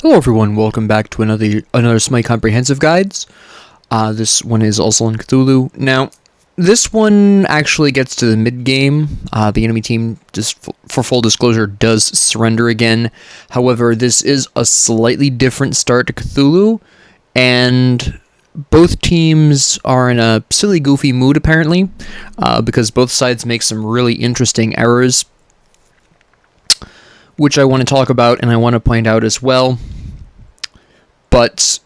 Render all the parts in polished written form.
Hello everyone, welcome back to another SMITE Comprehensive Guides. This one is also in Cthulhu. Now, this one actually gets to the mid-game. The enemy team, just for full disclosure, does surrender again. However, this is a slightly different start to Cthulhu, and both teams are in a silly, goofy mood apparently, because both sides make some really interesting errors, which I want to talk about and I want to point out as well. But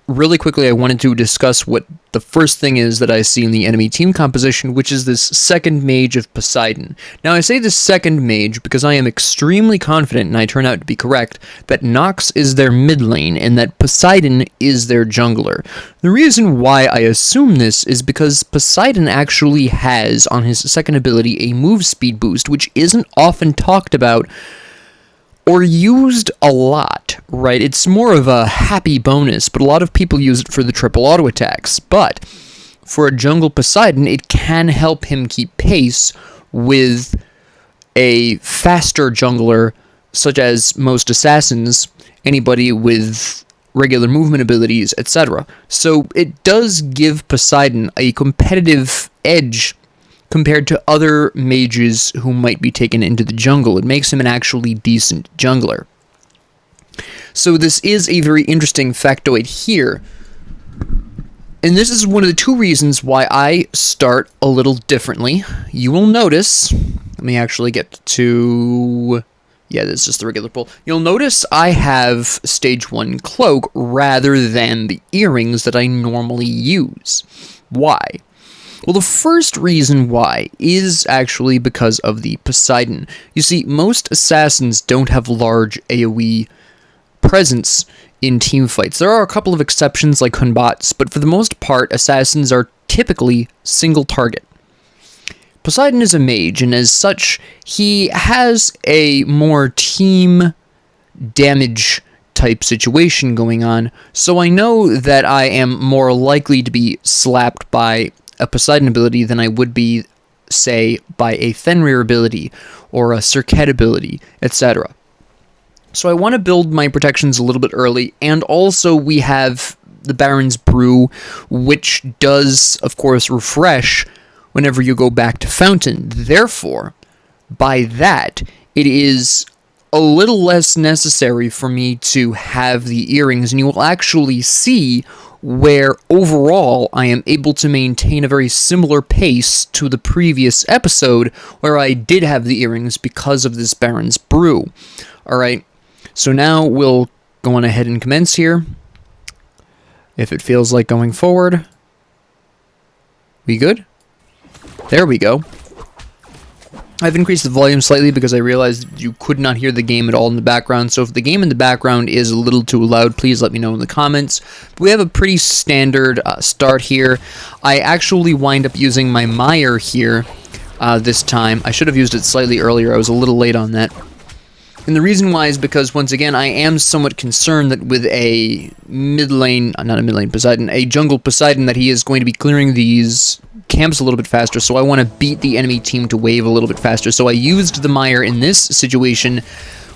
really quickly, I wanted to discuss what the first thing is that I see in the enemy team composition, which is this second mage of Poseidon. Now, I say this second mage because I am extremely confident, and I turn out to be correct, that Nox is their mid lane and that Poseidon is their jungler. The reason why I assume this is because Poseidon actually has, on his second ability, a move speed boost, which isn't often talked about or used a lot, right? It's more of a happy bonus, but a lot of people use it for the triple auto attacks. But for a jungle Poseidon, it can help him keep pace with a faster jungler, such as most assassins, anybody with regular movement abilities, etc. So it does give Poseidon a competitive edge compared to other mages who might be taken into the jungle. It makes him an actually decent jungler. So this is a very interesting factoid here. And this is one of the two reasons why I start a little differently. You will notice, let me actually get to, yeah, this is just the regular pull. You'll notice I have stage 1 cloak rather than the earrings that I normally use. Why? Well, the first reason why is actually because of the Poseidon. You see, most assassins don't have large AoE presence in teamfights. There are a couple of exceptions like Hunbots, but for the most part, assassins are typically single target. Poseidon is a mage, and as such, he has a more team damage type situation going on, so I know that I am more likely to be slapped by a Poseidon ability than I would be, say, by a Fenrir ability or a Cirket ability, etc. So I want to build my protections a little bit early, and also we have the Baron's Brew, which does, of course, refresh whenever you go back to Fountain. Therefore, by that, it is a little less necessary for me to have the earrings, and you will actually see where overall I am able to maintain a very similar pace to the previous episode where I did have the earrings because of this Baron's Brew. Alright, so now we'll go on ahead and commence here. If it feels like going forward. We good? There we go. I've increased the volume slightly because I realized you could not hear the game at all in the background, so if the game in the background is a little too loud, please let me know in the comments. We have a pretty standard start here. I actually wind up using my mire here this time. I should have used it slightly earlier, I was a little late on that. And the reason why is because, once again, I am somewhat concerned that with a Poseidon, a jungle Poseidon, that he is going to be clearing these camps a little bit faster, so I want to beat the enemy team to wave a little bit faster. So I used the mire in this situation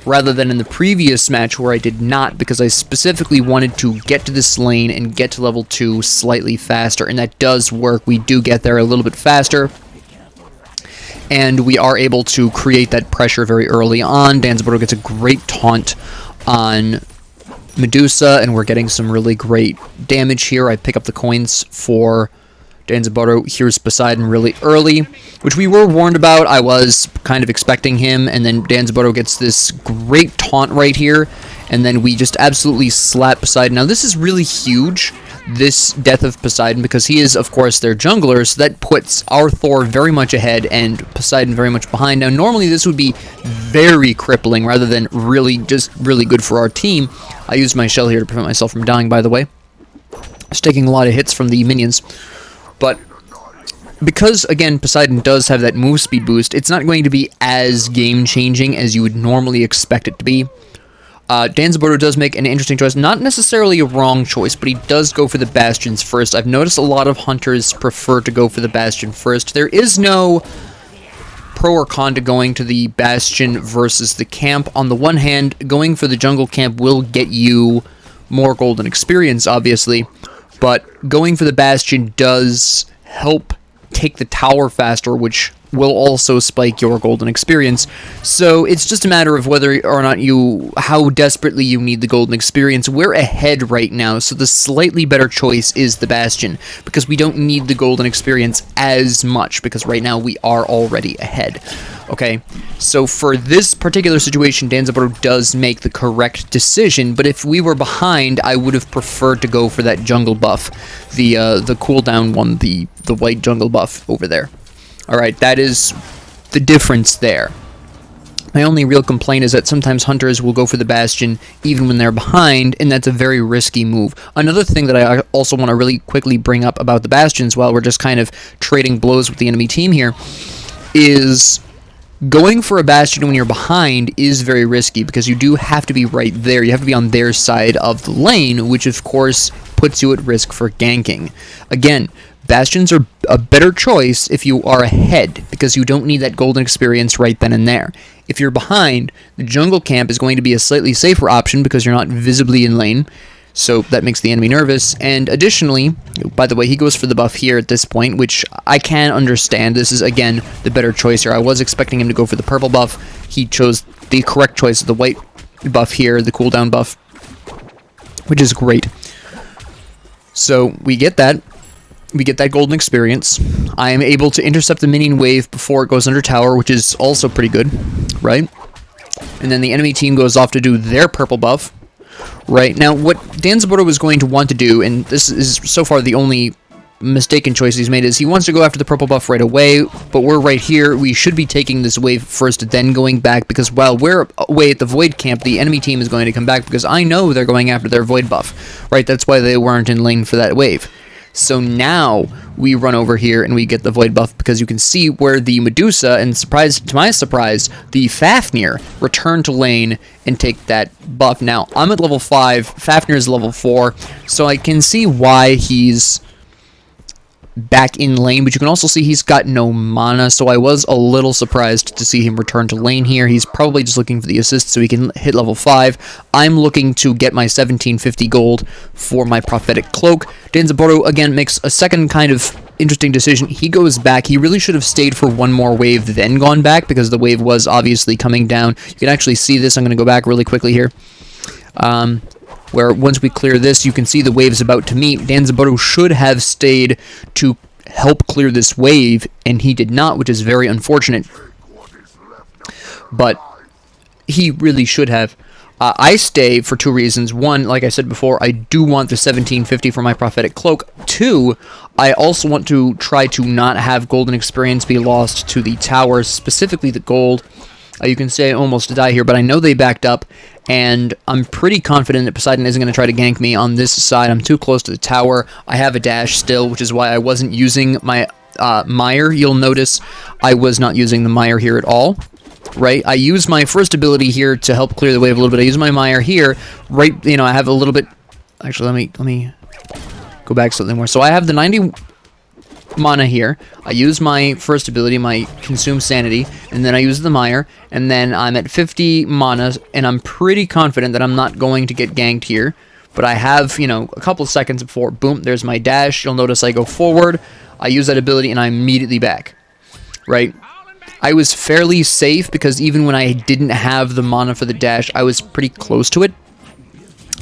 rather than in the previous match where I did not, because I specifically wanted to get to this lane and get to level 2 slightly faster, and that does work. We do get there a little bit faster, and we are able to create that pressure very early on. Danzaburgo gets a great taunt on Medusa, and we're getting some really great damage here. I pick up the coins for Danzaburgo. Here's Poseidon really early, which we were warned about. I was kind of expecting him, and then Danzaburgo gets this great taunt right here, and then we just absolutely slap Poseidon. Now, this is really huge, this death of Poseidon, because he is, of course, their jungler, so that puts our Thor very much ahead and Poseidon very much behind. Now, normally this would be very crippling rather than just really good for our team. I used my shell here to prevent myself from dying, by the way. It's taking a lot of hits from the minions. But because, again, Poseidon does have that move speed boost, it's not going to be as game-changing as you would normally expect it to be. Danzaburgo does make an interesting choice. Not necessarily a wrong choice, but he does go for the Bastions first. I've noticed a lot of hunters prefer to go for the Bastion first. There is no pro or con to going to the Bastion versus the camp. On the one hand, going for the jungle camp will get you more golden experience, obviously, but going for the Bastion does help take the tower faster, which will also spike your golden experience. So it's just a matter of whether or not how desperately you need the golden experience. We're ahead right now, so the slightly better choice is the Bastion, because we don't need the golden experience as much, because right now we are already ahead. Okay, so for this particular situation, Danzaburou does make the correct decision, but if we were behind, I would have preferred to go for that jungle buff, the cooldown one, the white jungle buff over there. Alright, that is the difference there. My only real complaint is that sometimes hunters will go for the Bastion even when they're behind, and that's a very risky move. Another thing that I also want to really quickly bring up about the Bastions while we're just kind of trading blows with the enemy team here is going for a Bastion when you're behind is very risky, because you do have to be right there. You have to be on their side of the lane, which of course puts you at risk for ganking. Again, Bastions are a better choice if you are ahead, because you don't need that golden experience right then and there. If you're behind, the jungle camp is going to be a slightly safer option because you're not visibly in lane, so that makes the enemy nervous. And additionally, by the way, he goes for the buff here at this point, which I can understand. This is, again, the better choice here. I was expecting him to go for the purple buff. He chose the correct choice of the white buff here, the cooldown buff, which is great. So we get that. We get that golden experience. I am able to intercept the minion wave before it goes under tower, which is also pretty good, right? And then the enemy team goes off to do their purple buff. Right, now what Danzaburou was going to want to do, and this is so far the only mistaken choice he's made, is he wants to go after the purple buff right away, but we're right here. We should be taking this wave first, then going back, because while we're away at the void camp, the enemy team is going to come back, because I know they're going after their void buff, right? That's why they weren't in lane for that wave. So now we run over here and we get the void buff, because you can see where the Medusa, and to my surprise, the Fafnir return to lane and take that buff. Now, I'm at level 5, Fafnir is level 4, so I can see why he's back in lane, but you can also see he's got no mana, so I was a little surprised to see him return to lane here. He's probably just looking for the assist so he can hit level 5. I'm looking to get my 1750 gold for my prophetic cloak. Danzaburou again makes a second kind of interesting decision. He goes back. He really should have stayed for one more wave, then gone back, because the wave was obviously coming down. You can actually see this. I'm going to go back really quickly here. Where once we clear this, you can see the wave's about to meet. Danzaburou should have stayed to help clear this wave, and he did not, which is very unfortunate. But he really should have. I stay for two reasons. One, like I said before, I do want the 1750 for my prophetic cloak. Two, I also want to try to not have golden experience be lost to the towers, specifically the gold. You can say I almost die here, but I know they backed up, and I'm pretty confident that Poseidon isn't going to try to gank me on this side. I'm too close to the tower. I have a dash still, which is why I wasn't using my mire. You'll notice I was not using the mire here at all, right? I use my first ability here to help clear the wave a little bit. I use my mire here, right? You know, I have a little bit. Actually, let me go back something more. So I have the 90 mana here. I use my first ability, my Consume Sanity, and then I use the Mire, and then I'm at 50 mana, and I'm pretty confident that I'm not going to get ganked here, but I have, you know, a couple seconds before, boom, there's my dash. You'll notice I go forward, I use that ability, and I'm immediately back, right? I was fairly safe, because even when I didn't have the mana for the dash, I was pretty close to it.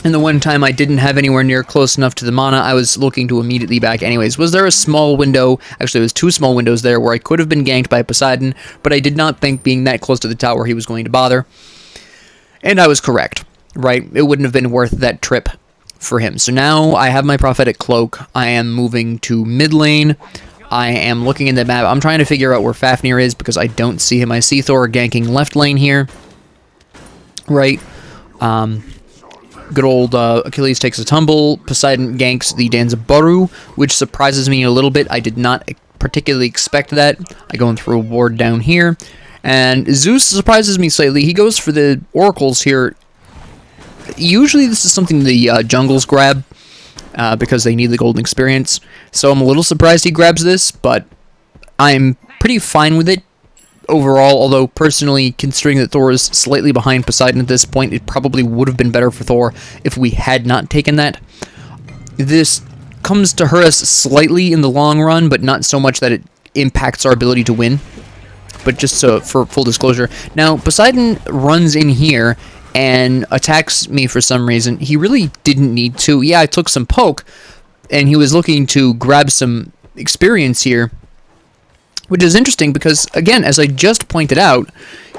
And the one time I didn't have anywhere near close enough to the mana, I was looking to immediately back anyways. Was there a small window? Actually, there was two small windows there where I could have been ganked by Poseidon, but I did not think being that close to the tower he was going to bother. And I was correct, right? It wouldn't have been worth that trip for him. So now I have my prophetic cloak. I am moving to mid lane. I am looking in the map. I'm trying to figure out where Fafnir is, because I don't see him. I see Thor ganking left lane here, right? Good old Achilles takes a tumble. Poseidon ganks the Danzaburou, which surprises me a little bit. I did not particularly expect that. I go and throw a ward down here. And Zeus surprises me slightly. He goes for the oracles here. Usually this is something the jungles grab, because they need the golden experience. So I'm a little surprised he grabs this, but I'm pretty fine with it. overall, although personally, considering that Thor is slightly behind Poseidon at this point, it probably would have been better for Thor if we had not taken that. This comes to hurt us slightly in the long run, but not so much that it impacts our ability to win. But just so for full disclosure, now Poseidon runs in here and attacks me for some reason. He really didn't need to. Yeah, I took some poke, and he was looking to grab some experience here, which is interesting because, again, as I just pointed out,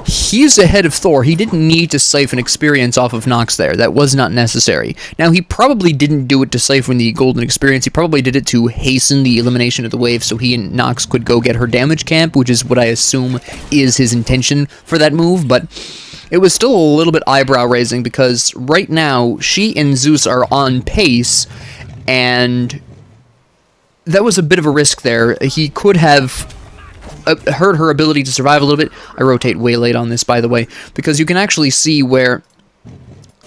he's ahead of Thor. He didn't need to siphon experience off of Nox there. That was not necessary. Now, he probably didn't do it to siphon the golden experience. He probably did it to hasten the elimination of the wave so he and Nox could go get her damage camp, which is what I assume is his intention for that move, but it was still a little bit eyebrow-raising because right now, she and Zeus are on pace, and that was a bit of a risk there. He could have hurt her ability to survive a little bit. I rotate way late on this, by the way, because you can actually see where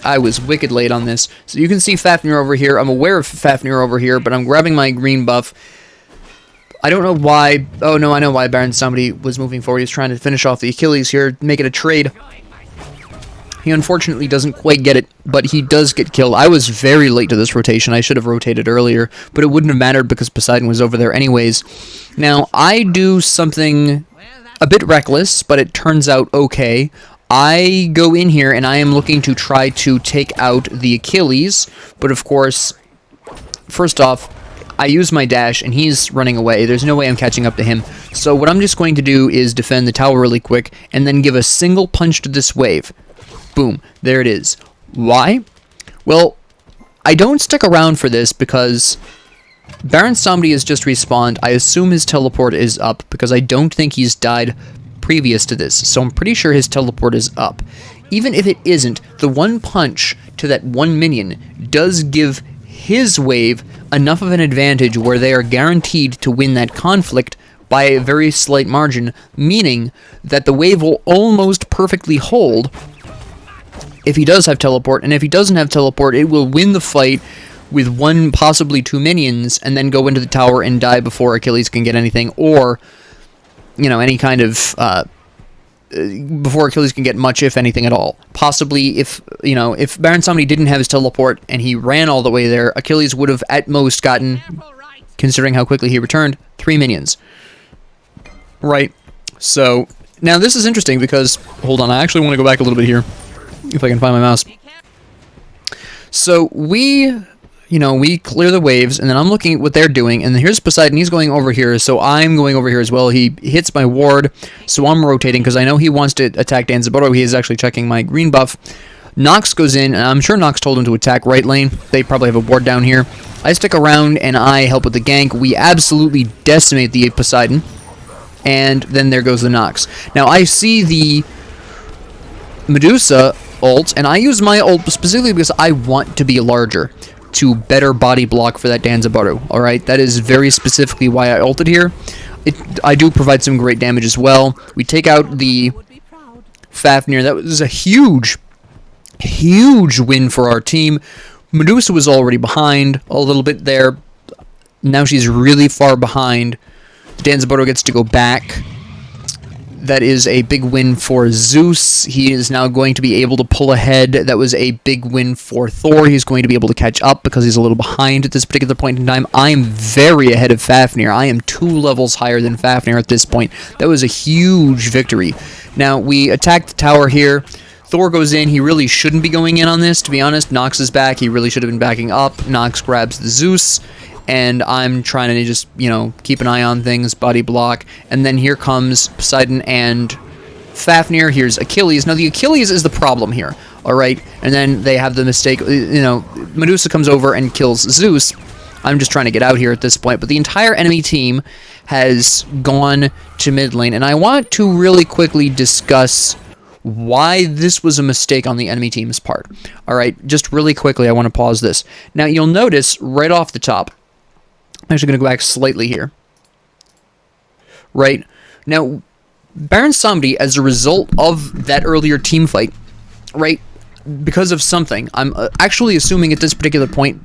I was wicked late on this. So you can see Fafnir over here. I'm aware of Fafnir over here, but I'm grabbing my green buff. I don't know why. Oh, no, I know why Baron somebody was moving forward. He's trying to finish off the Achilles here, make it a trade. He unfortunately doesn't quite get it, but he does get killed. I was very late to this rotation. I should have rotated earlier, but it wouldn't have mattered because Poseidon was over there anyways. Now, I do something a bit reckless, but it turns out okay. I go in here, and I am looking to try to take out the Achilles, but of course, first off, I use my dash, and he's running away. There's no way I'm catching up to him. So what I'm just going to do is defend the tower really quick, and then give a single punch to this wave. Boom. There it is. Why? Well, I don't stick around for this because Baron Samedi has just respawned. I assume his teleport is up because I don't think he's died previous to this. So I'm pretty sure his teleport is up. Even if it isn't, the one punch to that one minion does give his wave enough of an advantage where they are guaranteed to win that conflict by a very slight margin, meaning that the wave will almost perfectly hold if he does have teleport, and if he doesn't have teleport, it will win the fight with one, possibly two minions, and then go into the tower and die before Achilles can get anything, or, you know, any kind of, before Achilles can get much, if anything at all. Possibly, if, you know, if Baron Samedi didn't have his teleport, and he ran all the way there, Achilles would have at most gotten, considering how quickly he returned, 3 minions. Right? So, now this is interesting because, hold on, I actually want to go back a little bit here. If I can find my mouse. So we clear the waves, and then I'm looking at what they're doing, and here's Poseidon. He's going over here, so I'm going over here as well. He hits my ward, so I'm rotating because I know he wants to attack Danzaburou. He is actually checking my green buff. Nox goes in, and I'm sure Nox told him to attack right lane. They probably have a ward down here. I stick around, and I help with the gank. We absolutely decimate the Poseidon, and then there goes the Nox. Now, I see the Medusa ult, and I use my ult specifically because I want to be larger to better body block for that Danzaburou. Alright, that is very specifically why I ulted here. I do provide some great damage as well. We take out the Fafnir. That was a huge win for our team. Medusa was already behind a little bit there. Now she's really far behind. Danzaburou gets to go back. That is a big win for Zeus. He is now going to be able to pull ahead. That was a big win for Thor. He's going to be able to catch up because he's a little behind at this particular point in time. I am very ahead of Fafnir. I am 2 levels higher than Fafnir at this point. That was a huge victory. Now, we attack the tower here. Thor goes in. He really shouldn't be going in on this, to be honest. Nox is back. He really should have been backing up. Nox grabs the Zeus. And I'm trying to just, you know, keep an eye on things, body block. And then here comes Poseidon and Fafnir. Here's Achilles. Now, the Achilles is the problem here, all right? And then they have the mistake, you know, Medusa comes over and kills Zeus. I'm just trying to get out here at this point. But the entire enemy team has gone to mid lane. And I want to really quickly discuss why this was a mistake on the enemy team's part. All right, just really quickly, I want to pause this. Now, you'll notice right off the top, I'm actually going to go back slightly here. Right? Now, Baron Samedi, as a result of that earlier team fight, right, because of something, I'm actually assuming at this particular point,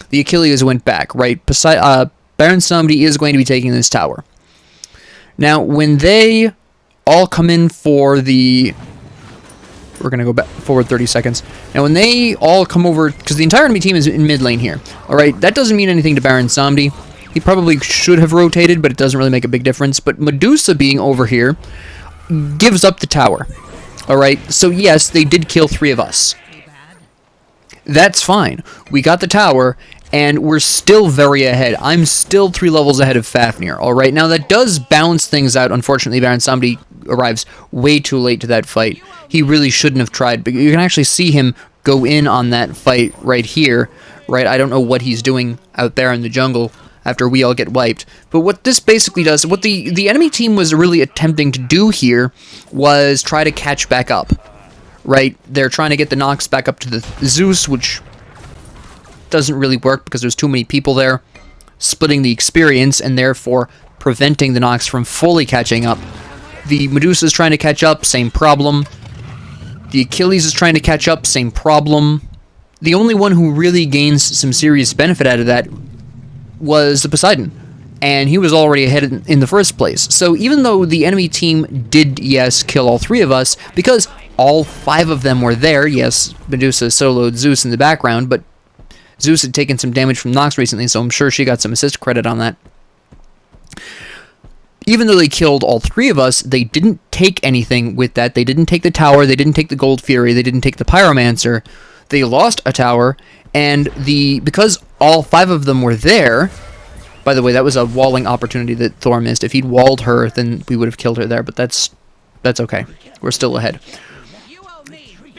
the Achilles went back, right? Baron Samedi is going to be taking this tower. Now, when they all come in for the... We're going to go back forward 30 seconds. Now, when they all come over... Because the entire enemy team is in mid lane here. Alright, that doesn't mean anything to Baron Samedi. He probably should have rotated, but it doesn't really make a big difference. But Medusa being over here gives up the tower. Alright, so yes, they did kill 3 of us. That's fine. We got the tower, and we're still very ahead. I'm still 3 levels ahead of Fafnir. Alright, now that does balance things out. Unfortunately, Baron Samedi arrives way too late to that fight. He really shouldn't have tried, but you can actually see him go in on that fight right here. Right, I don't know what he's doing out there in the jungle after we all get wiped. But what this basically does, what the enemy team was really attempting to do here was try to catch back up. Right, they're trying to get the Nox back up to the Zeus, which doesn't really work because there's too many people there, splitting the experience and therefore preventing the Nox from fully catching up. The Medusa is trying to catch up, same problem. The Achilles is trying to catch up, same problem. The only one who really gains some serious benefit out of that was the Poseidon, and he was already ahead in the first place. So even though the enemy team did, yes, kill all 3 of us, because all 5 of them were there. Yes, Medusa soloed Zeus in the background, but Zeus had taken some damage from Nox recently, so I'm sure she got some assist credit on that. Even though they killed all 3 of us, they didn't take anything with that. They didn't take the tower, they didn't take the Gold Fury, they didn't take the Pyromancer. They lost a tower, and because all 5 of them were there... By the way, that was a walling opportunity that Thor missed. If he'd walled her, then we would have killed her there, but that's okay. We're still ahead.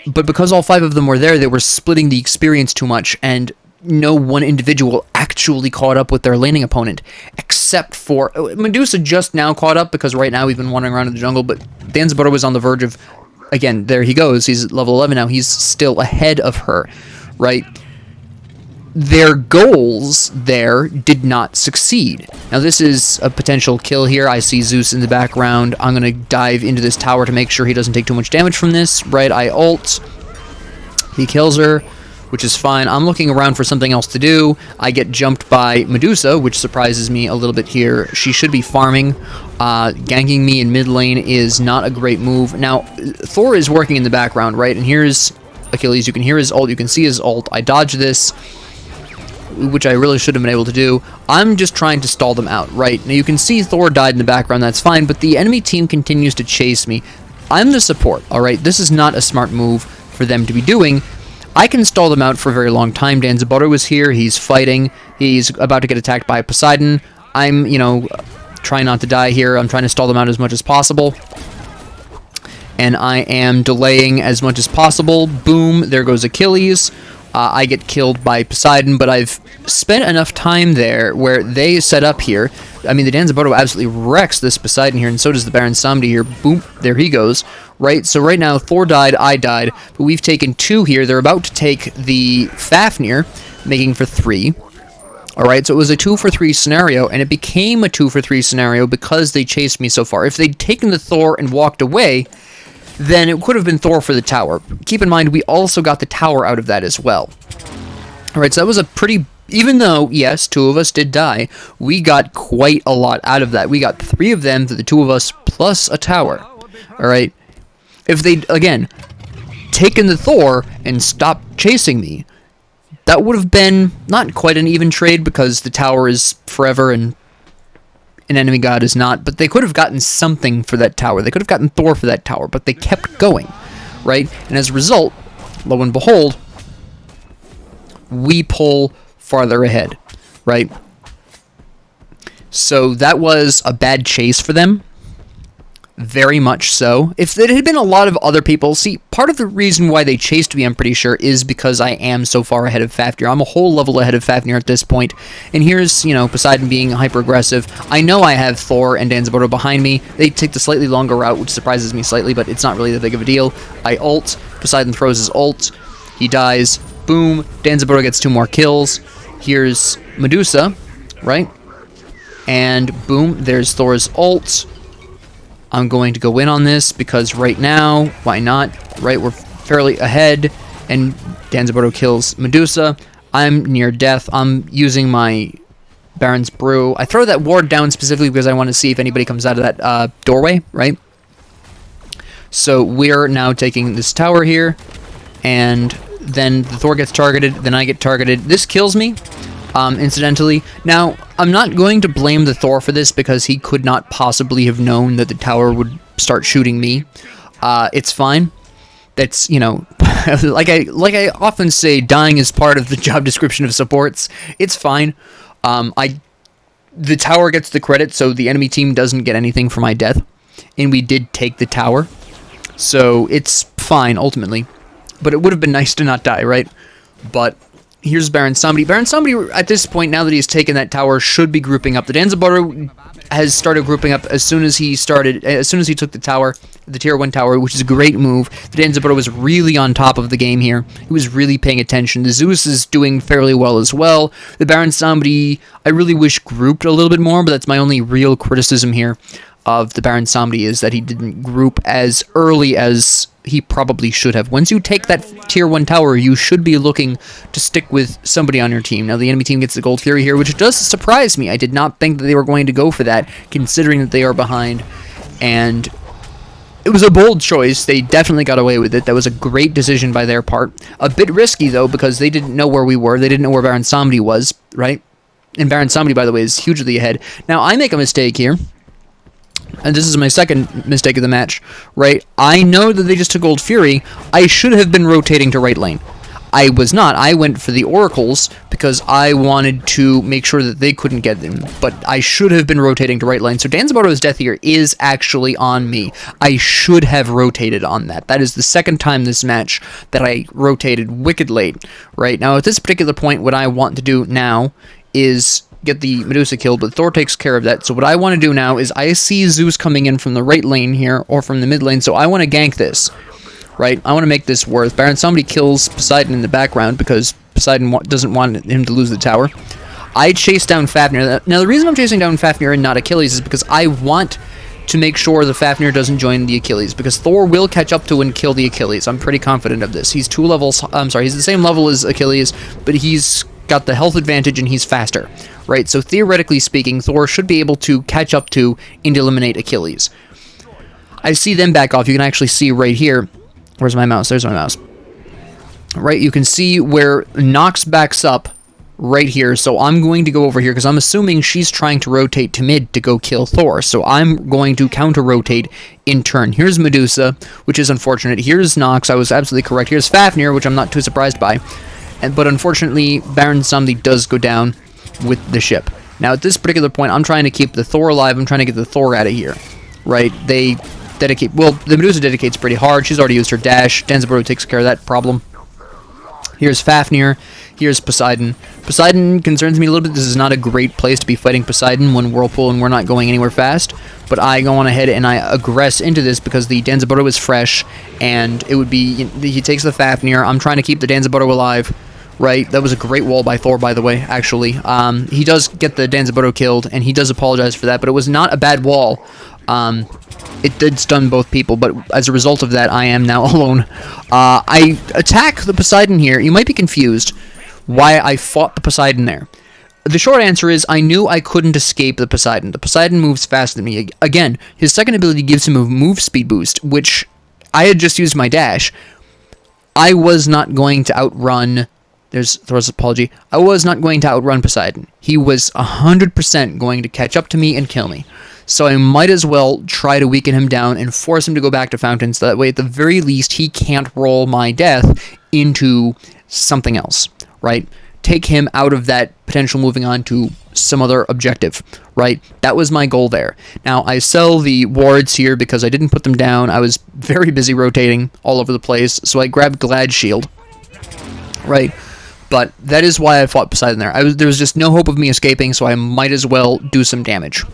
But because all 5 of them were there, they were splitting the experience too much, and no one individual actually caught up with their laning opponent, except for... Medusa just now caught up, because right now we've been wandering around in the jungle, but Danzaburger was on the verge of... Again, there he goes. He's at level 11 now. He's still ahead of her, right? Their goals there did not succeed. Now, this is a potential kill here. I see Zeus in the background. I'm going to dive into this tower to make sure he doesn't take too much damage from this, right? I ult. He kills her, which is fine. I'm looking around for something else to do. I get jumped by Medusa, which surprises me a little bit here. She should be farming. Ganking me in mid lane is not a great move. Now, Thor is working in the background, right? And here's Achilles. You can hear his ult. You can see his ult. I dodge this, which I really should have been able to do. I'm just trying to stall them out, right? Now, you can see Thor died in the background. That's fine, but the enemy team continues to chase me. I'm the support, all right? This is not a smart move for them to be doing. I can stall them out for a very long time. Danzaburger was here. He's fighting. He's about to get attacked by Poseidon. I'm, trying not to die here. I'm trying to stall them out as much as possible. And I am delaying as much as possible. Boom, there goes Achilles. I get killed by Poseidon, but I've spent enough time there where they set up here. I mean, the Danzaburger absolutely wrecks this Poseidon here, and so does the Baron Samedi here. Boom, there he goes. Right, so right now, Thor died, I died, but we've taken 2 here. They're about to take the Fafnir, making for 3. Alright, so it was a 2 for 3 scenario, and it became a 2 for 3 scenario because they chased me so far. If they'd taken the Thor and walked away, then it could have been Thor for the tower. Keep in mind, we also got the tower out of that as well. Alright, so that was a pretty... Even though, yes, 2 of us did die, we got quite a lot out of that. We got 3 of them, the 2 of us, plus a tower. Alright? If they'd, again, taken the Thor and stopped chasing me, that would have been not quite an even trade because the tower is forever and an enemy god is not, but they could have gotten something for that tower. They could have gotten Thor for that tower, but they kept going, right? And as a result, lo and behold, we pull farther ahead, right? So that was a bad chase for them. Very much so. If it had been a lot of other people, see, part of the reason why they chased me, I'm pretty sure, is because I am so far ahead of Fafnir. I'm a whole level ahead of Fafnir at this point. And here's, Poseidon being hyper-aggressive. I know I have Thor and Danzaburger behind me. They take the slightly longer route, which surprises me slightly, but it's not really that big of a deal. I ult. Poseidon throws his ult. He dies. Boom. Danzaburger gets 2 more kills. Here's Medusa, right? And boom, there's Thor's ult. I'm going to go in on this because right now, why not? Right, we're fairly ahead, and Danzaburger kills Medusa. I'm near death. I'm using my Baron's Brew. I throw that ward down specifically because I want to see if anybody comes out of that doorway, right? So we're now taking this tower here, and then the Thor gets targeted, then I get targeted. This kills me, incidentally. Now, I'm not going to blame the Thor for this because he could not possibly have known that the tower would start shooting me. It's fine. That's, you know, like I often say, dying is part of the job description of supports. It's fine. The tower gets the credit, so the enemy team doesn't get anything for my death. And we did take the tower. So it's fine, ultimately. But it would have been nice to not die, right? But here's Baron Samedi. Baron Samedi, at this point, now that he's taken that tower, should be grouping up. The Danzaburger has started grouping up as soon as he took the tower, the tier 1 tower, which is a great move. The Danzaburger was really on top of the game here. He was really paying attention. The Zeus is doing fairly well as well. The Baron Samedi, I really wish grouped a little bit more, but that's my only real criticism here of the Baron Samedi, is that he didn't group as early as he probably should have. Once you take that tier 1 tower, you should be looking to stick with somebody on your team. Now, the enemy team gets the Gold Fury here, which does surprise me. I did not think that they were going to go for that, considering that they are behind. And it was a bold choice. They definitely got away with it. That was a great decision by their part. A bit risky, though, because they didn't know where we were. They didn't know where Baron Samedi was, right? And Baron Samedi, by the way, is hugely ahead. Now, I make a mistake here. And this is my second mistake of the match, right? I know that they just took Gold Fury. I should have been rotating to right lane. I was not. I went for the Oracles because I wanted to make sure that they couldn't get them. But I should have been rotating to right lane. So Danzaburger's death here is actually on me. I should have rotated on that. That is the second time this match that I rotated wicked late, right? Now, at this particular point, what I want to do now is get the Medusa killed, but Thor takes care of that. So what I want to do now is I see Zeus coming in from the right lane here, or from the mid lane, so I want to gank this, right? I want to make this worth. Baron Samedi kills Poseidon in the background because Poseidon doesn't want him to lose the tower. I chase down Fafnir. Now, the reason I'm chasing down Fafnir and not Achilles is because I want to make sure the Fafnir doesn't join the Achilles, because Thor will catch up to and kill the Achilles. I'm pretty confident of this. He's he's the same level as Achilles, but he's got the health advantage and he's faster, right? So theoretically speaking, Thor should be able to catch up to and eliminate Achilles. I see them back off. You can actually see right here. Where's my mouse? There's my mouse. Right, you can see where Nox backs up right here. So I'm going to go over here because I'm assuming she's trying to rotate to mid to go kill Thor. So I'm going to counter-rotate in turn. Here's Medusa, which is unfortunate. Here's Nox. I was absolutely correct. Here's Fafnir, which I'm not too surprised by. But unfortunately, Baron Samedi does go down with the ship. Now, at this particular point, I'm trying to keep the Thor alive. I'm trying to get the Thor out of here, right? They dedicate... Well, the Medusa dedicates pretty hard. She's already used her dash. Danzaburger takes care of that problem. Here's Fafnir. Here's Poseidon. Poseidon concerns me a little bit. This is not a great place to be fighting Poseidon when Whirlpool and we're not going anywhere fast. But I go on ahead and I aggress into this because the Danzaburger was fresh. And it would be... He takes the Fafnir. I'm trying to keep the Danzaburger alive. Right, that was a great wall by Thor, by the way, actually. He does get the Danzaburger killed, and he does apologize for that, but it was not a bad wall. It did stun both people, but as a result of that, I am now alone. I attack the Poseidon here. You might be confused why I fought the Poseidon there. The short answer is I knew I couldn't escape the Poseidon. The Poseidon moves faster than me. Again, his second ability gives him a move speed boost, which I had just used my dash. I was not going to outrun... There's Thor's apology. I was not going to outrun Poseidon. He was 100% going to catch up to me and kill me. So I might as well try to weaken him down and force him to go back to Fountain, so that way at the very least he can't roll my death into something else, right? Take him out of that potential moving on to some other objective, right? That was my goal there. Now, I sell the wards here because I didn't put them down. I was very busy rotating all over the place, so I grabbed Glad Shield, right? But that is why I fought Poseidon there. There was just no hope of me escaping, so I might as well do some damage.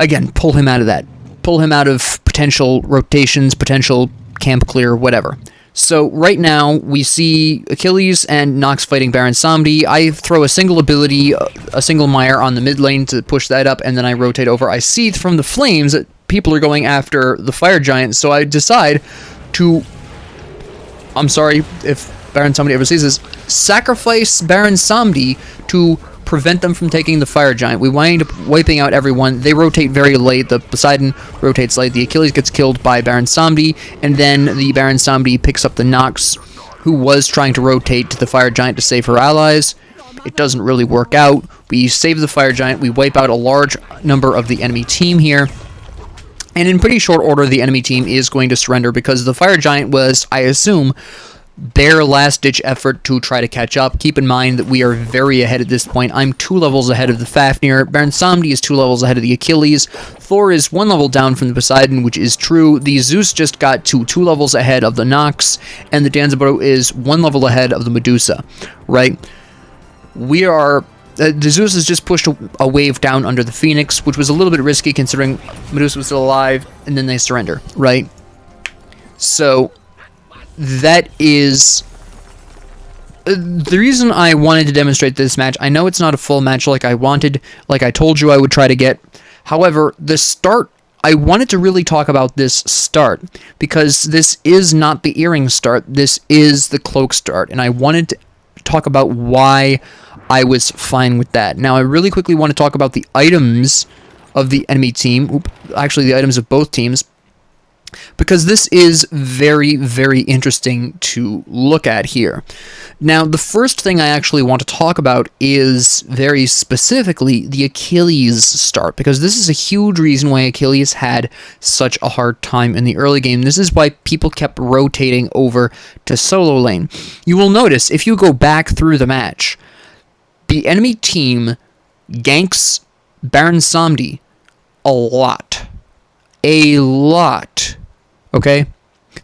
Again, pull him out of that. Pull him out of potential rotations, potential camp clear, whatever. So right now, we see Achilles and Nox fighting Baron Samedi. I throw a single ability, a single mire on the mid lane to push that up, and then I rotate over. I see from the flames that people are going after the fire giant, so I decide to... I'm sorry if Baron Samedi ever sees this, sacrifice Baron Samedi to prevent them from taking the Fire Giant. We wind up wiping out everyone. They rotate very late. The Poseidon rotates late. The Achilles gets killed by Baron Samedi, and then the Baron Samedi picks up the Nox, who was trying to rotate to the Fire Giant to save her allies. It doesn't really work out. We save the Fire Giant. We wipe out a large number of the enemy team here. And in pretty short order, the enemy team is going to surrender because the Fire Giant was, I assume, their last-ditch effort to try to catch up. Keep in mind that we are very ahead at this point. I'm 2 levels ahead of the Fafnir. Baron Samedi is 2 levels ahead of the Achilles. Thor is 1 level down from the Poseidon, which is true. The Zeus just got to 2 levels ahead of the Nox, and the Danzaburou is 1 level ahead of the Medusa, right? We are... the Zeus has just pushed a wave down under the Phoenix, which was a little bit risky considering Medusa was still alive, and then they surrender, right? So, that is... the reason I wanted to demonstrate this match, I know it's not a full match like I wanted, like I told you I would try to get. However, the start, I wanted to really talk about this start, because this is not the earring start, this is the cloak start, and I wanted to talk about why I was fine with that. Now, I really quickly want to talk about the items of the enemy team, actually the items of both teams, because this is very, very interesting to look at here. Now, the first thing I actually want to talk about is very specifically the Achilles start, because this is a huge reason why Achilles had such a hard time in the early game. This is why people kept rotating over to solo lane. You will notice, if you go back through the match, the enemy team ganks Baron Samedi a lot. A lot. Okay?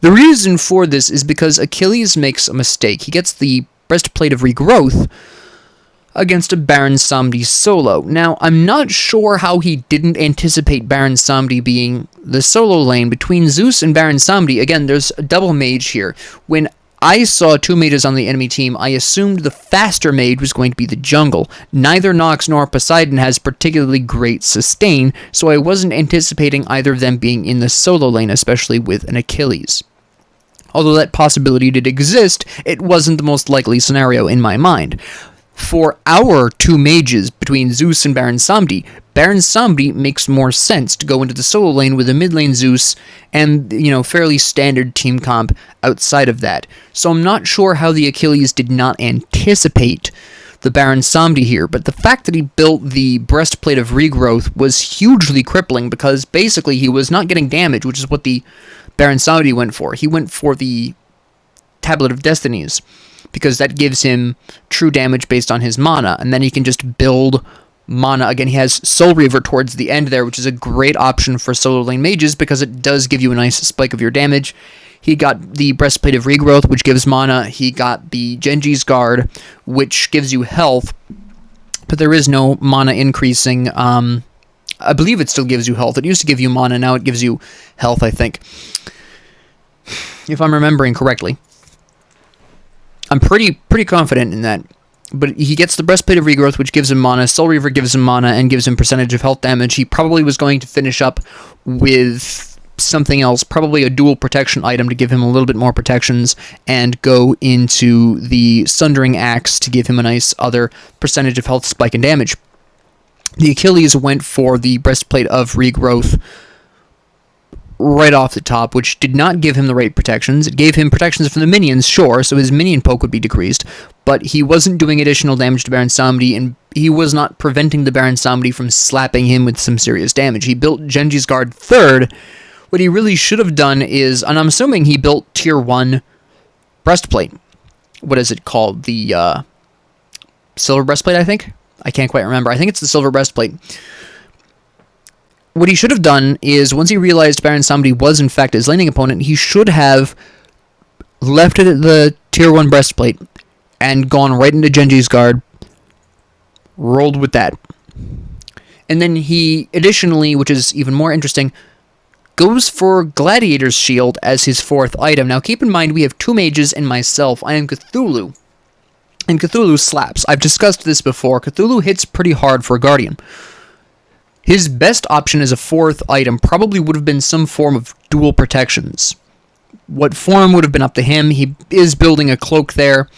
The reason for this is because Achilles makes a mistake. He gets the breastplate of regrowth against a Baron Samedi solo. Now, I'm not sure how he didn't anticipate Baron Samedi being the solo lane. Between Zeus and Baron Samedi, again, there's a double mage here. When I saw 2 mages on the enemy team, I assumed the faster mage was going to be the jungle. Neither Nox nor Poseidon has particularly great sustain, so I wasn't anticipating either of them being in the solo lane, especially with an Achilles. Although that possibility did exist, it wasn't the most likely scenario in my mind. For our 2 mages between Zeus and Baron Samedi makes more sense to go into the solo lane with a mid lane Zeus and, fairly standard team comp outside of that. So I'm not sure how the Achilles did not anticipate the Baron Samedi here, but the fact that he built the breastplate of regrowth was hugely crippling because basically he was not getting damage, which is what the Baron Samedi went for. He went for the Tablet of Destinies, because that gives him true damage based on his mana, and then he can just build mana. Again, he has Soul Reaver towards the end there, which is a great option for solo lane mages, because it does give you a nice spike of your damage. He got the Breastplate of Regrowth, which gives mana. He got the Genji's Guard, which gives you health, but there is no mana increasing. I believe it still gives you health. It used to give you mana, now it gives you health, I think, if I'm remembering correctly. I'm pretty confident in that. But he gets the Breastplate of Regrowth, which gives him mana. Soul Reaver gives him mana and gives him percentage of health damage. He probably was going to finish up with something else, probably a dual protection item to give him a little bit more protections, and go into the Sundering Axe to give him a nice other percentage of health, spike, and damage. The Achilles went for the Breastplate of Regrowth right off the top, which did not give him the right protections. It gave him protections from the minions, sure, so his minion poke would be decreased, but he wasn't doing additional damage to Baron Samedi, and he was not preventing the Baron Samedi from slapping him with some serious damage. He built Genji's Guard third. What he really should have done is, and I'm assuming he built Tier 1 Breastplate. What is it called? The Silver Breastplate, I think? I can't quite remember. I think it's the Silver Breastplate. What he should have done is, once he realized Baron Samedi was in fact his laning opponent, he should have left it at the Tier 1 Breastplate and gone right into Genji's Guard, rolled with that. And then he, additionally, which is even more interesting, goes for Gladiator's Shield as his 4th item. Now keep in mind, we have 2 mages and myself. I am Cthulhu, and Cthulhu slaps. I've discussed this before. Cthulhu hits pretty hard for a Guardian. His best option as a 4th item probably would have been some form of dual protections. What form would have been up to him. He is building a cloak there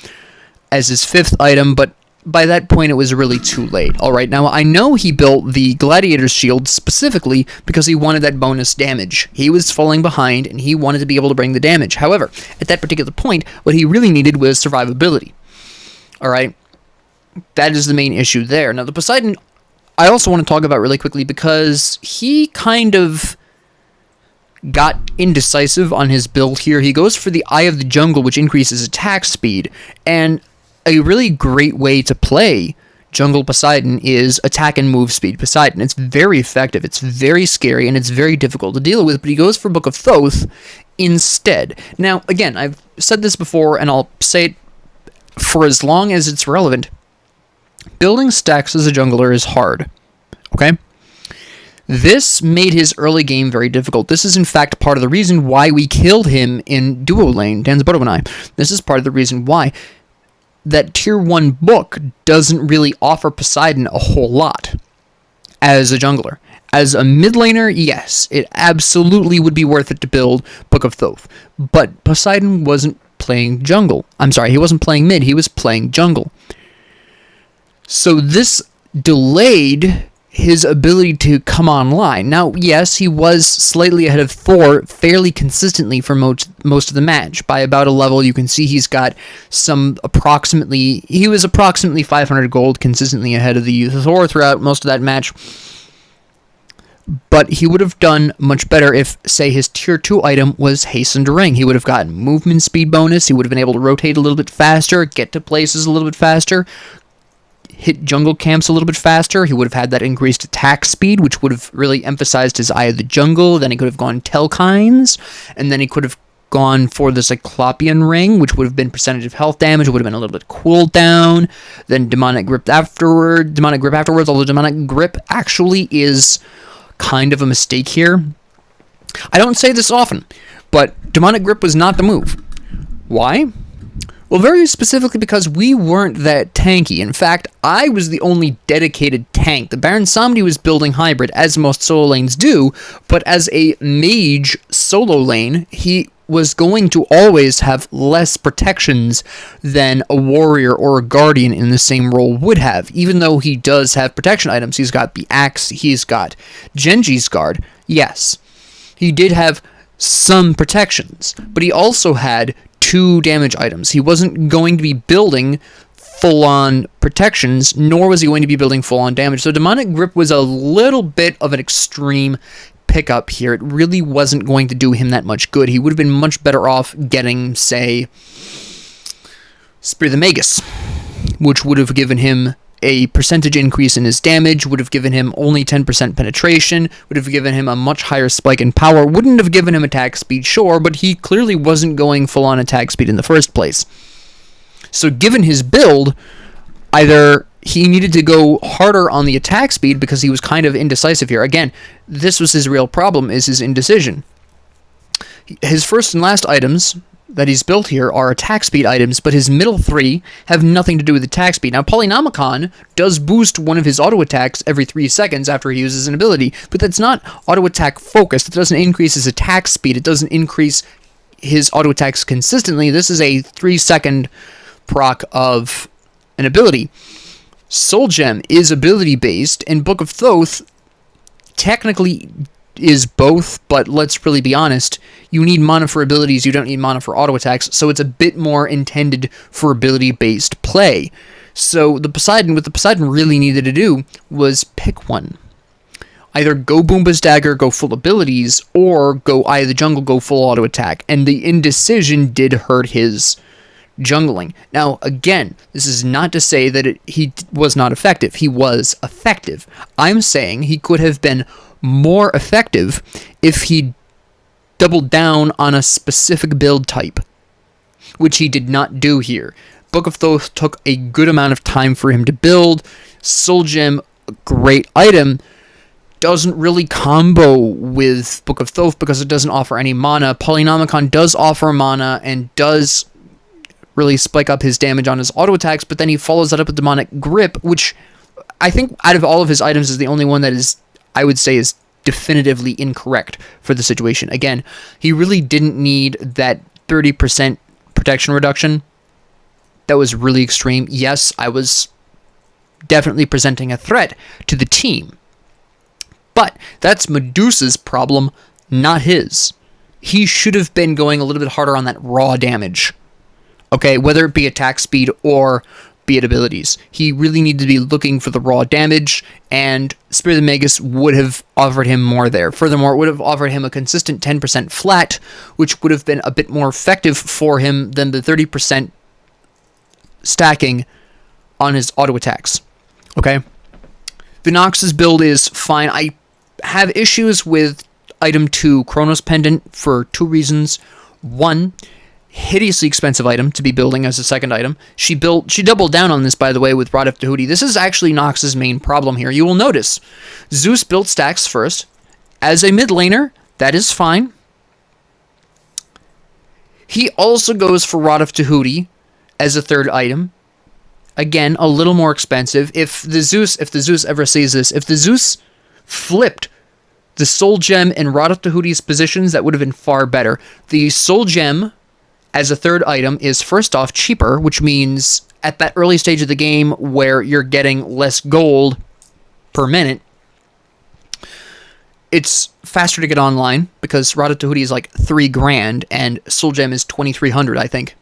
as his 5th item, but by that point it was really too late. Alright, now I know he built the Gladiator's Shield specifically because he wanted that bonus damage. He was falling behind and he wanted to be able to bring the damage. However, at that particular point, what he really needed was survivability. Alright, that is the main issue there. Now the Poseidon, I also want to talk about really quickly because he kind of got indecisive on his build here. He goes for the Eye of the Jungle, which increases attack speed, and a really great way to play Jungle Poseidon is attack and move speed Poseidon. It's very effective, it's very scary, and it's very difficult to deal with, but he goes for Book of Thoth instead. Now, again, I've said this before, and I'll say it for as long as it's relevant. Building stacks as a jungler is hard, okay? This made his early game very difficult. This is, in fact, part of the reason why we killed him in duo lane, Danzaboto and I. This is part of the reason why that Tier 1 book doesn't really offer Poseidon a whole lot as a jungler. As a mid laner, yes, it absolutely would be worth it to build Book of Thoth. But Poseidon wasn't playing jungle. I'm sorry, he wasn't playing mid, he was playing jungle. So this delayed his ability to come online. Now, yes, he was slightly ahead of Thor fairly consistently for most of the match. By about a level, you can see he's got he was approximately 500 gold consistently ahead of the Thor throughout most of that match. But he would have done much better if, say, his Tier 2 item was Hastened Ring. He would have gotten movement speed bonus, he would have been able to rotate a little bit faster, get to places a little bit faster, hit jungle camps a little bit faster. He would have had that increased attack speed, which would have really emphasized his Eye of the Jungle. Then he could have gone Telkines, and then he could have gone for the Cyclopean Ring, which would have been percentage of health damage. It would have been a little bit cooldown. Then Demonic Grip afterwards, although Demonic Grip actually is kind of a mistake here. I don't say this often, but Demonic Grip was not the move. Why? Well, very specifically because we weren't that tanky. In fact, I was the only dedicated tank. The Baron Samedi was building hybrid, as most solo lanes do, but as a mage solo lane, he was going to always have less protections than a warrior or a guardian in the same role would have. Even though he does have protection items, he's got the axe, he's got Genji's guard, yes. He did have some protections, but he also had 2 damage items. He wasn't going to be building full-on protections, nor was he going to be building full-on damage. So Demonic Grip was a little bit of an extreme pickup here. It really wasn't going to do him that much good. He would have been much better off getting, say, Spear of the Magus, which would have given him a percentage increase in his damage, would have given him only 10% penetration, would have given him a much higher spike in power, wouldn't have given him attack speed, sure, but he clearly wasn't going full-on attack speed in the first place. So given his build, either he needed to go harder on the attack speed because he was kind of indecisive here. Again, this was his real problem, is his indecision. His first and last items that he's built here are attack speed items, but his middle 3 have nothing to do with attack speed. Now, Polynomicon does boost one of his auto attacks every 3 seconds after he uses an ability, but that's not auto attack focused. It doesn't increase his attack speed. It doesn't increase his auto attacks consistently. This is a 3-second proc of an ability. Soul Gem is ability based, and Book of Thoth technically is both, but let's really be honest, you need mana for abilities, you don't need mana for auto attacks, so it's a bit more intended for ability-based play. So what the Poseidon really needed to do was pick one. Either go Boomba's Dagger, go full abilities, or go Eye of the Jungle, go full auto attack, and the indecision did hurt his jungling. Now, again, this is not to say that he was not effective. He was effective. I'm saying he could have been more effective if he doubled down on a specific build type, which he did not do here. Book of Thoth took a good amount of time for him to build. Soul Gem, a great item, doesn't really combo with Book of Thoth because it doesn't offer any mana. Polynomicon does offer mana and does really spike up his damage on his auto attacks, but then he follows that up with Demonic Grip, which I think out of all of his items is the only one that is, I would say, is definitively incorrect for the situation. Again, he really didn't need that 30% protection reduction. That was really extreme. Yes, I was definitely presenting a threat to the team. But that's Medusa's problem, not his. He should have been going a little bit harder on that raw damage. Okay, whether it be attack speed or be it abilities. He really needed to be looking for the raw damage, and Spirit of the Magus would have offered him more there. Furthermore, it would have offered him a consistent 10% flat, which would have been a bit more effective for him than the 30% stacking on his auto attacks. Okay? Vinox's build is fine. I have issues with item 2, Chronos Pendant, for 2 reasons. 1, hideously expensive item to be building as a second item. She doubled down on this, by the way, with Rod of Tahuti. This is actually Nox's main problem here. You will notice Zeus built stacks first. As a mid laner, that is fine. He also goes for Rod of Tahuti as a third item. Again, a little more expensive. If the Zeus ever sees this, if the Zeus flipped the Soul Gem and Rod of Tahuti's positions, that would have been far better. The Soul Gem as a third item is first off cheaper, which means at that early stage of the game where you're getting less gold per minute, it's faster to get online because Rod of Tahuti is like $3,000 and Soul Gem is 2,300, I think.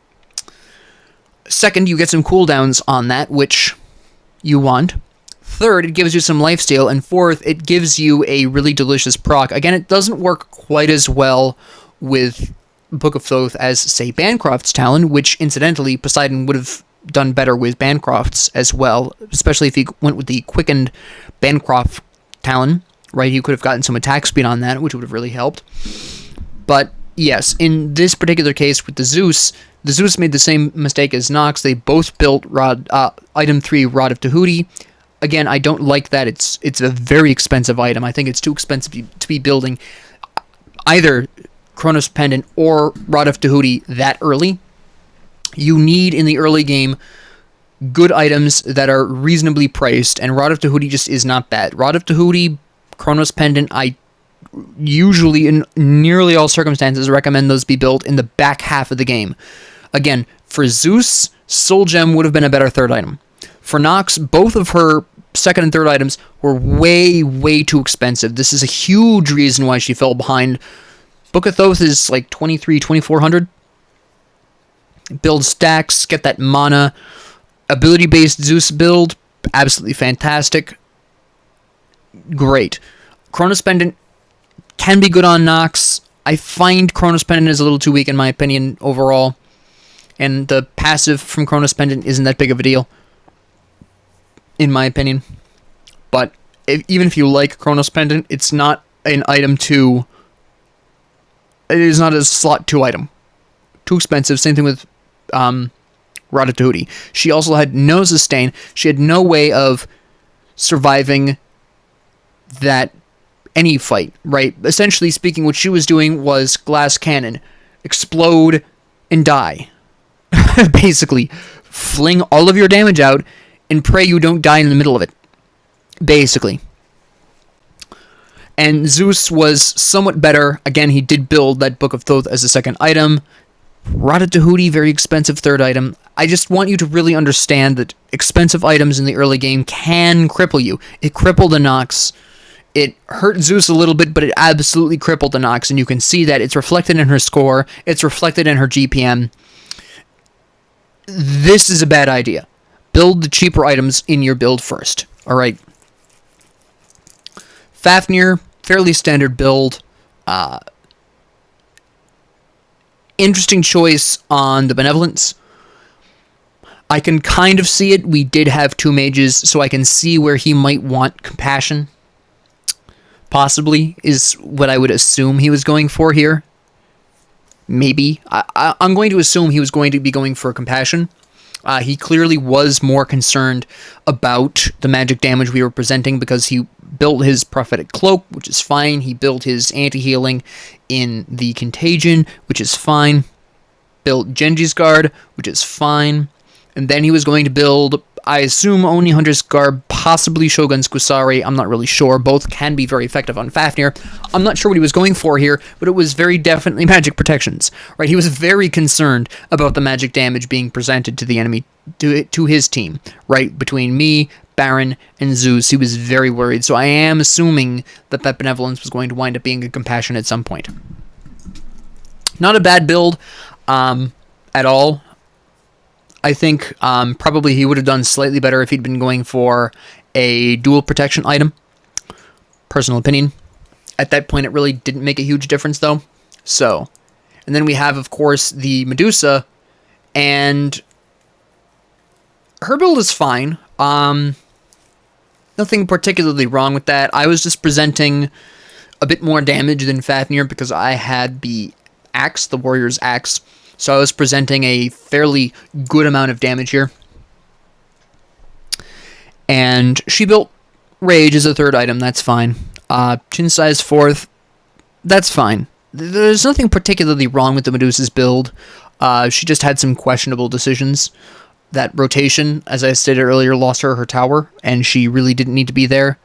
Second, you get some cooldowns on that, which you want. Third, it gives you some lifesteal, and fourth, it gives you a really delicious proc. Again, it doesn't work quite as well with Book of Thoth as, say, Bancroft's Talon, which, incidentally, Poseidon would have done better with Bancroft's as well, especially if he went with the quickened Bancroft Talon, right? He could have gotten some attack speed on that, which would have really helped. But, yes, in this particular case with the Zeus made the same mistake as Nox. They both built item 3, Rod of Tahuti. Again, I don't like that. It's a very expensive item. I think it's too expensive to be building either Chronos Pendant or Rod of Tahuti that early. You need, in the early game, good items that are reasonably priced, and Rod of Tahuti just is not that. Rod of Tahuti, Chronos Pendant, I usually, in nearly all circumstances, recommend those be built in the back half of the game. Again, for Zeus, Soul Gem would have been a better third item. For Nox, both of her second and third items were way, way too expensive. This is a huge reason why she fell behind. Book of Thoth is like 2,400. Build stacks, get that mana. Ability-based Zeus build, absolutely fantastic. Great. Chronos Pendant can be good on Nox. I find Chronos Pendant is a little too weak in my opinion overall. And the passive from Chronos Pendant isn't that big of a deal, in my opinion. But even if you like Chronos Pendant, it's not an item 2. It is not a slot 2 item. Too expensive. Same thing with Rod of Tahuti. She also had no sustain. She had no way of surviving that any fight, right? Essentially speaking, what she was doing was glass cannon. Explode and die. Basically, fling all of your damage out and pray you don't die in the middle of it. Basically. And Zeus was somewhat better. Again, he did build that Book of Thoth as a second item. Rod of Tahuti, very expensive third item. I just want you to really understand that expensive items in the early game can cripple you. It crippled the Nox. It hurt Zeus a little bit, but it absolutely crippled the Nox, and you can see that. It's reflected in her score. It's reflected in her GPM. This is a bad idea. Build the cheaper items in your build first. Alright. Fafnir, fairly standard build. Interesting choice on the Benevolence. I can kind of see it. We did have 2 mages, so I can see where he might want Compassion. Possibly, is what I would assume he was going for here. Maybe. I'm going to assume he was going to be going for Compassion. He clearly was more concerned about the magic damage we were presenting because he built his Prophetic Cloak, which is fine. He built his anti-healing in the Contagion, which is fine. Built Genji's Guard, which is fine. And then he was going to build, I assume, Oni Hunter's Garb, possibly Shogun's Kusari. I'm not really sure. Both can be very effective on Fafnir. I'm not sure what he was going for here, but it was very definitely magic protections. Right? He was very concerned about the magic damage being presented to the enemy, to his team. Right? Between me, Baron, and Zeus, he was very worried. So I am assuming that that Benevolence was going to wind up being a Compassion at some point. Not a bad build at all. I think probably he would have done slightly better if he'd been going for a dual protection item. Personal opinion. At that point, it really didn't make a huge difference, though. So, and then we have, of course, the Medusa, and her build is fine. Nothing particularly wrong with that. I was just presenting a bit more damage than Fafnir because I had the axe, the warrior's axe. So I was presenting a fairly good amount of damage here. And she built Rage as a third item, that's fine. Chin size fourth, that's fine. There's nothing particularly wrong with the Medusa's build. She just had some questionable decisions. That rotation, as I stated earlier, lost her tower, and she really didn't need to be there.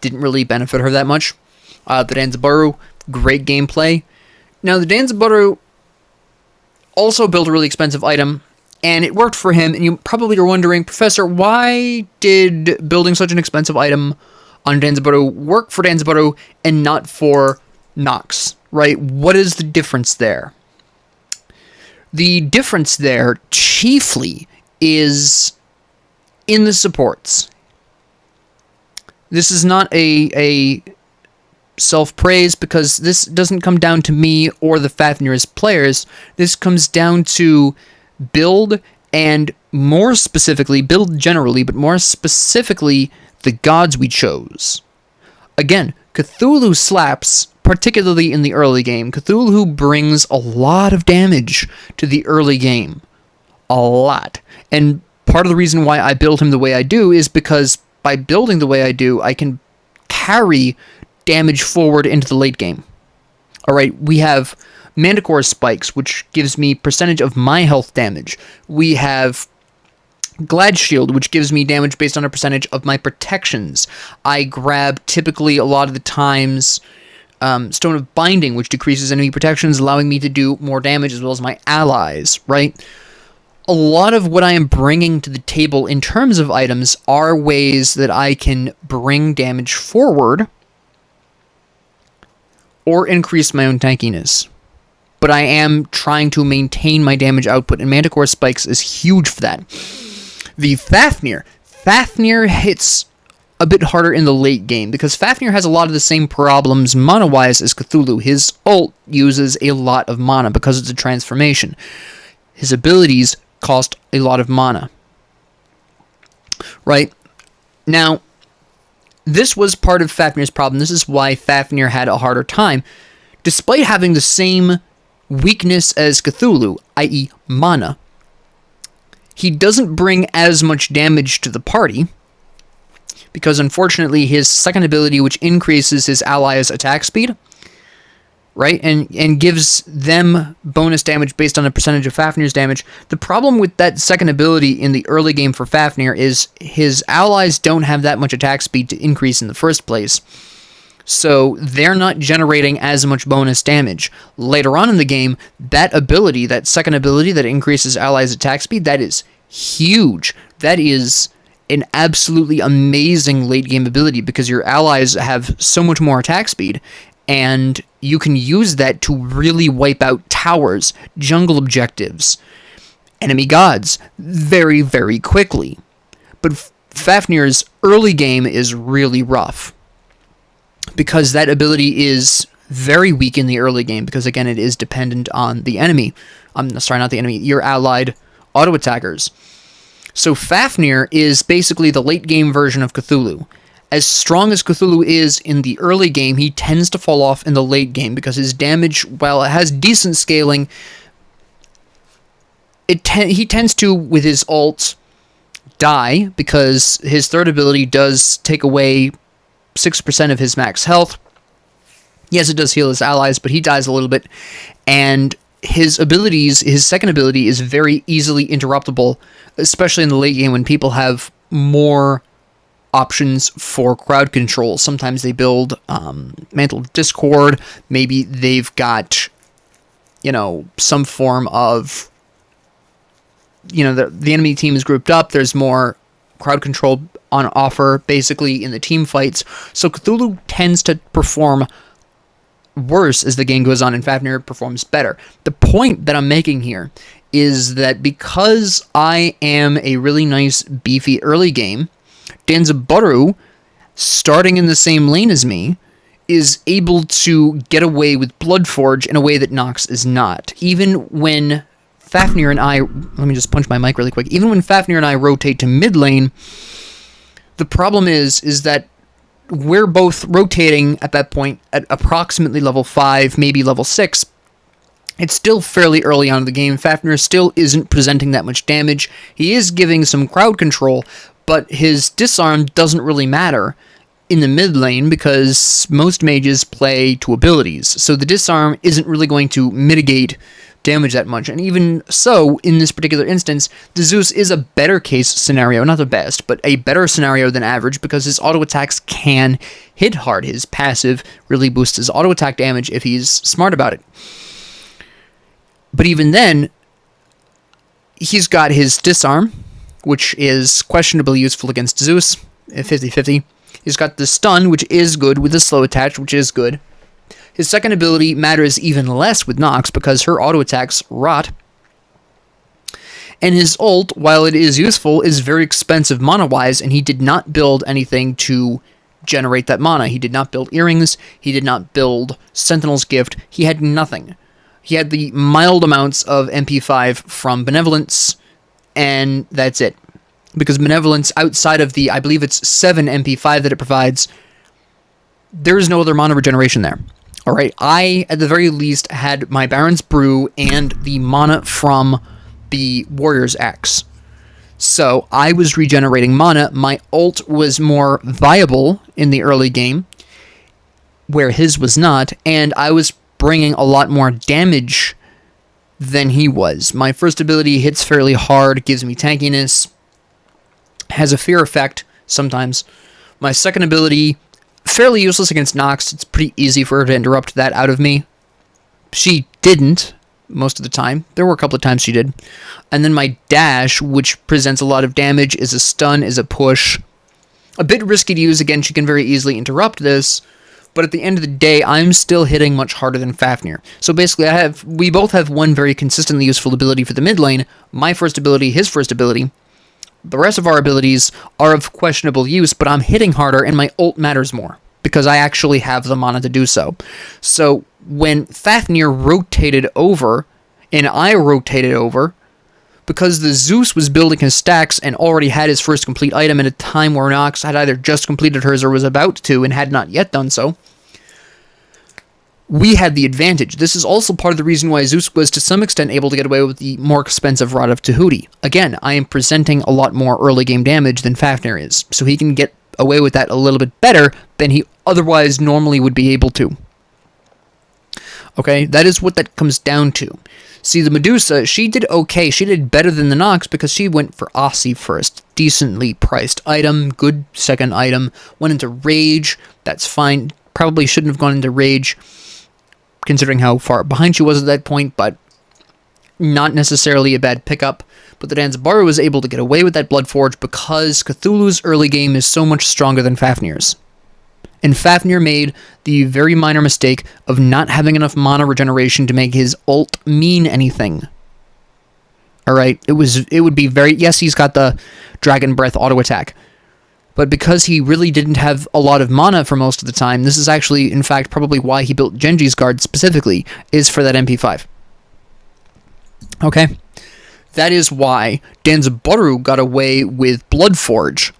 Didn't really benefit her that much. The Danzaburou, great gameplay. Now, the Danzaburou also built a really expensive item, and it worked for him, and you probably are wondering, Professor, why did building such an expensive item on Danzaburou work for Danzaburou and not for Nox, right? What is the difference there? The difference there, chiefly, is in the supports. This is not a self-praise, because this doesn't come down to me or the Fafnir's players. This comes down to build, and more specifically, build generally, but more specifically, the gods we chose. Again, Cthulhu slaps, particularly in the early game. Cthulhu brings a lot of damage to the early game. A lot. And part of the reason why I build him the way I do is because by building the way I do, I can carry damage forward into the late game. Alright, we have Manticore Spikes, which gives me percentage of my health damage. We have Glad Shield, which gives me damage based on a percentage of my protections. I grab, typically, a lot of the times, Stone of Binding, which decreases enemy protections, allowing me to do more damage as well as my allies, right? A lot of what I am bringing to the table in terms of items are ways that I can bring damage forward or increase my own tankiness. But I am trying to maintain my damage output, and Manticore Spikes is huge for that. The Fafnir hits a bit harder in the late game, because Fafnir has a lot of the same problems mana-wise as Cthulhu. His ult uses a lot of mana because it's a transformation. His abilities cost a lot of mana. Right? Now, this was part of Fafnir's problem. This is why Fafnir had a harder time. Despite having the same weakness as Cthulhu, i.e. mana, he doesn't bring as much damage to the party, because unfortunately his second ability, which increases his allies' attack speed, right, and gives them bonus damage based on a percentage of Fafnir's damage. The problem with that second ability in the early game for Fafnir is his allies don't have that much attack speed to increase in the first place, so they're not generating as much bonus damage. Later on in the game, that ability, that second ability that increases allies' attack speed, that is huge. That is an absolutely amazing late game ability, because your allies have so much more attack speed, and you can use that to really wipe out towers, jungle objectives, enemy gods very, very quickly. But Fafnir's early game is really rough, because that ability is very weak in the early game, because again, it is dependent on the enemy. Sorry, not the enemy, your allied auto-attackers. So Fafnir is basically the late game version of Cthulhu. As strong as Cthulhu is in the early game, he tends to fall off in the late game, because his damage, while it has decent scaling, he tends to, with his ult, die, because his third ability does take away 6% of his max health. Yes, it does heal his allies, but he dies a little bit, and his abilities, his second ability is very easily interruptible, especially in the late game when people have more options for crowd control. Sometimes they build Mantle of Discord, maybe they've got, some form of, the enemy team is grouped up, there's more crowd control on offer, basically, in the team fights. So Cthulhu tends to perform worse as the game goes on, and Fafnir performs better. The point that I'm making here is that because I am a really nice, beefy early game, Danzaburou, starting in the same lane as me, is able to get away with Bloodforge in a way that Nox is not. Even when Fafnir and I... Let me just punch my mic really quick. Even when Fafnir and I rotate to mid lane, the problem is that we're both rotating at that point at approximately level 5, maybe level 6. It's still fairly early on in the game. Fafnir still isn't presenting that much damage. He is giving some crowd control, but his disarm doesn't really matter in the mid lane because most mages play to abilities. So the disarm isn't really going to mitigate damage that much. And even so, in this particular instance, the Zeus is a better case scenario, not the best, but a better scenario than average because his auto attacks can hit hard. His passive really boosts his auto attack damage if he's smart about it. But even then, he's got his disarm, which is questionably useful against Zeus, 50-50. He's got the stun, which is good, with the slow attach, which is good. His second ability matters even less with Nox because her auto attacks rot. And his ult, while it is useful, is very expensive mana-wise, and he did not build anything to generate that mana. He did not build earrings, he did not build Sentinel's Gift, he had nothing. He had the mild amounts of MP5 from Benevolence, and that's it. Because Benevolence, outside of the, I believe it's 7 MP5 that it provides, there is no other mana regeneration there. Alright, I, at the very least, had my Baron's Brew and the mana from the Warrior's Axe. So, I was regenerating mana. My ult was more viable in the early game, where his was not, and I was bringing a lot more damage than he was. My first ability hits fairly hard, gives me tankiness, has a fear effect sometimes. My second ability, fairly useless against Nox. It's pretty easy for her to interrupt that out of me. She didn't most of the time. There were a couple of times she did. And then my dash, which presents a lot of damage, is a stun, is a push. A bit risky to use. Again, she can very easily interrupt this. But at the end of the day, I'm still hitting much harder than Fafnir. So basically, we both have one very consistently useful ability for the mid lane. My first ability, his first ability. The rest of our abilities are of questionable use, but I'm hitting harder and my ult matters more because I actually have the mana to do so. So when Fafnir rotated over and I rotated over, because the Zeus was building his stacks and already had his first complete item at a time where Nox had either just completed hers or was about to and had not yet done so, we had the advantage. This is also part of the reason why Zeus was to some extent able to get away with the more expensive Rod of Tahuti. Again, I am presenting a lot more early game damage than Fafnir is, so he can get away with that a little bit better than he otherwise normally would be able to. Okay, that is what that comes down to. See, the Medusa, she did okay. She did better than the Nox because she went for Aussie first. Decently priced item, good second item. Went into Rage, that's fine. Probably shouldn't have gone into Rage, considering how far behind she was at that point, but not necessarily a bad pickup. But the Danzaburou was able to get away with that Bloodforge because Cthulhu's early game is so much stronger than Fafnir's. And Fafnir made the very minor mistake of not having enough mana regeneration to make his ult mean anything. Alright, it would be very... Yes, he's got the Dragon Breath auto attack. But because he really didn't have a lot of mana for most of the time, this is actually, in fact, probably why he built Genji's Guard specifically, is for that MP5. Okay? That is why Danzaburou got away with Bloodforge,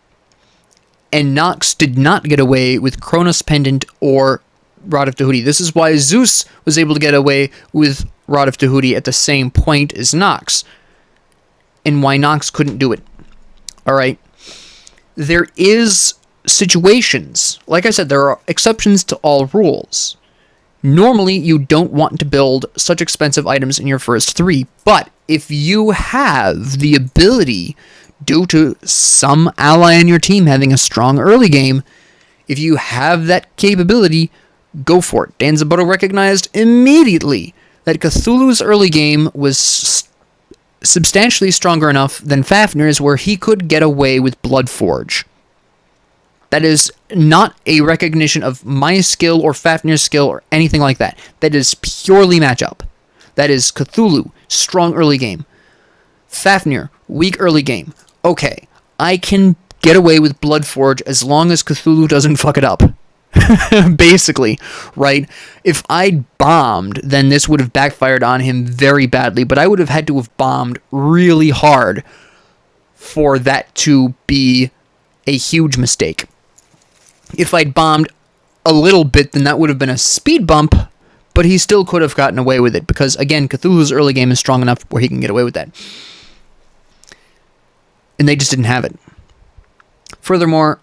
and Nox did not get away with Kronos Pendant or Rod of Tahuti. This is why Zeus was able to get away with Rod of Tahuti at the same point as Nox, and why Nox couldn't do it. Alright? There is situations, like I said, there are exceptions to all rules. Normally, you don't want to build such expensive items in your first 3, but if you have the ability, due to some ally in your team having a strong early game, if you have that capability, go for it. Danzaburou recognized immediately that Cthulhu's early game was substantially stronger enough than Fafnir's where he could get away with Bloodforge. That is not a recognition of my skill or Fafnir's skill or anything like that. That is purely matchup. That is Cthulhu, strong early game. Fafnir, weak early game. Okay, I can get away with Bloodforge as long as Cthulhu doesn't fuck it up. Basically, right? If I'd bombed, then this would have backfired on him very badly, but I would have had to have bombed really hard for that to be a huge mistake. If I'd bombed a little bit, then that would have been a speed bump, but he still could have gotten away with it, because, again, Cthulhu's early game is strong enough where he can get away with that. And they just didn't have it. Furthermore,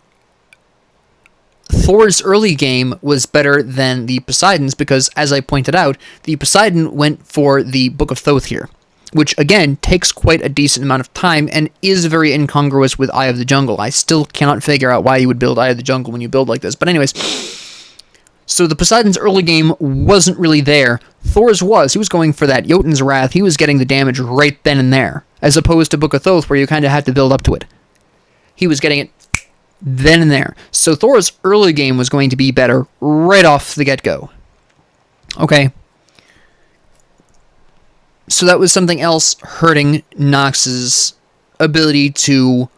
Thor's early game was better than the Poseidon's because, as I pointed out, the Poseidon went for the Book of Thoth here, which, again, takes quite a decent amount of time and is very incongruous with Eye of the Jungle. I still cannot figure out why you would build Eye of the Jungle when you build like this. But anyways, so the Poseidon's early game wasn't really there. Thor's was. He was going for that Jotun's Wrath. He was getting the damage right then and there, as opposed to Book of Thoth, where you kind of had to build up to it. He was getting it then and there. So Thor's early game was going to be better right off the get-go. Okay. So that was something else hurting Nox's ability to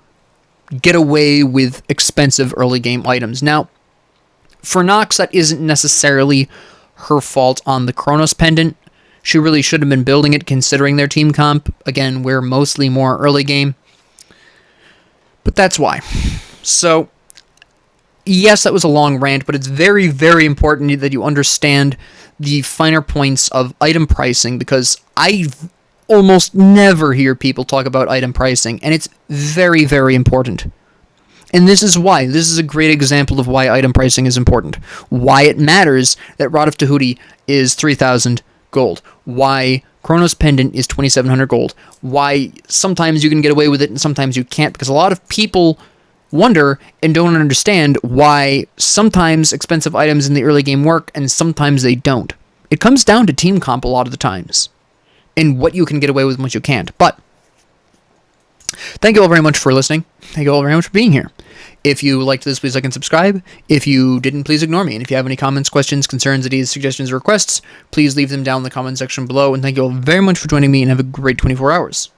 get away with expensive early game items. Now, for Nox, that isn't necessarily her fault on the Chronos Pendant. She really should have been building it considering their team comp. Again, we're mostly more early game. But that's why. So, yes, that was a long rant, but it's very, very important that you understand the finer points of item pricing, because I almost never hear people talk about item pricing, and it's very, very important. And this is why. This is a great example of why item pricing is important. Why it matters that Rod of Tahuti is 3,000 gold. Why Chronos Pendant is 2,700 gold. Why sometimes you can get away with it and sometimes you can't, because a lot of people wonder and don't understand why sometimes expensive items in the early game work and sometimes they don't. It comes down to team comp a lot of the times and what you can get away with and what you can't. But thank you all very much for listening. Thank you all very much for being here. If you liked this, please like and subscribe. If you didn't, please ignore me. And if you have any comments, questions, concerns, ideas, suggestions, or requests, please leave them down in the comment section below. And thank you all very much for joining me, and have a great 24 hours.